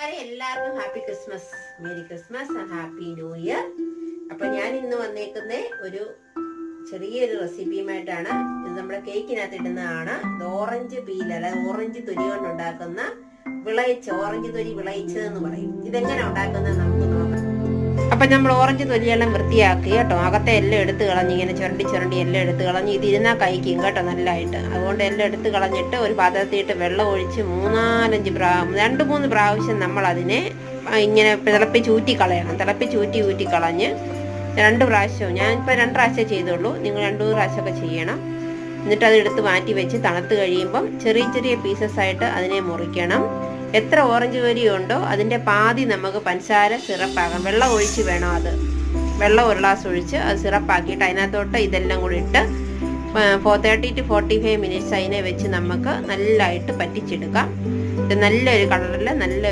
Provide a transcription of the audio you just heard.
എല്ലാവർക്കും happy Christmas, merry Christmas and happy new year. അപ്പൊ ഞാൻ ഇന്ന് വന്നേക്കുന്ന ഒരു ചെറിയൊരു റെസിപ്പിയുമായിട്ടാണ്. ഇത് നമ്മുടെ കേക്കിനകത്ത് ഇടുന്നതാണ്. ഇത് ഓറഞ്ച് പീൽ, അതായത് ഓറഞ്ച് തൊലി കൊണ്ട് ഉണ്ടാക്കുന്ന ഓറഞ്ച് തൊലി വിളയിച്ചതെന്ന് പറയും. ഇതെങ്ങനെ ഉണ്ടാക്കുന്നത് നമുക്ക് നോക്കാം. അപ്പൊ നമ്മൾ ഓറഞ്ച് തൊലിയെല്ലാം വൃത്തിയാക്കി കേട്ടോ. അകത്തെ എല്ലാം എടുത്ത് കളഞ്ഞ് ഇങ്ങനെ ചുരണ്ടി എല്ലാം എടുത്ത് കളഞ്ഞ് ഇത് ഇരുന്നാ കഴിക്കും കേട്ടോ നല്ലതായിട്ട്. അതുകൊണ്ട് എല്ലാം എടുത്ത് കളഞ്ഞിട്ട് ഒരു പാത്രത്തിയിട്ട് വെള്ളം ഒഴിച്ച് 2-3 പ്രാവശ്യം നമ്മൾ അതിനെ ഇങ്ങനെ തിളപ്പിച്ച് ഊറ്റി കളഞ്ഞ് 2 പ്രാവശ്യം, ഞാനിപ്പോൾ 2 പ്രാവശ്യം ചെയ്തുള്ളൂ, നിങ്ങൾ 2-3 പ്രാവശ്യമൊക്കെ ചെയ്യണം. എന്നിട്ട് അത് എടുത്ത് മാറ്റി വെച്ച് തണുത്ത് കഴിയുമ്പം ചെറിയ പീസസ് ആയിട്ട് അതിനെ മുറിക്കണം. എത്ര ഓറഞ്ച് തൊലി ഉണ്ടോ അതിൻ്റെ പാതി നമുക്ക് പഞ്ചസാര സിറപ്പാക്കാം. വെള്ളം ഒഴിച്ച് വേണം അത്. വെള്ളം 1 ഗ്ലാസ് ഒഴിച്ച് അത് സിറപ്പാക്കിയിട്ട് അതിനകത്തോട്ട് ഇതെല്ലാം കൂടി ഇട്ട് 30 to 45 മിനിറ്റ്സ് അതിനെ വെച്ച് നമുക്ക് നല്ലതായിട്ട് പറ്റിച്ചെടുക്കാം. ഇത് നല്ലൊരു കളറിൽ നല്ല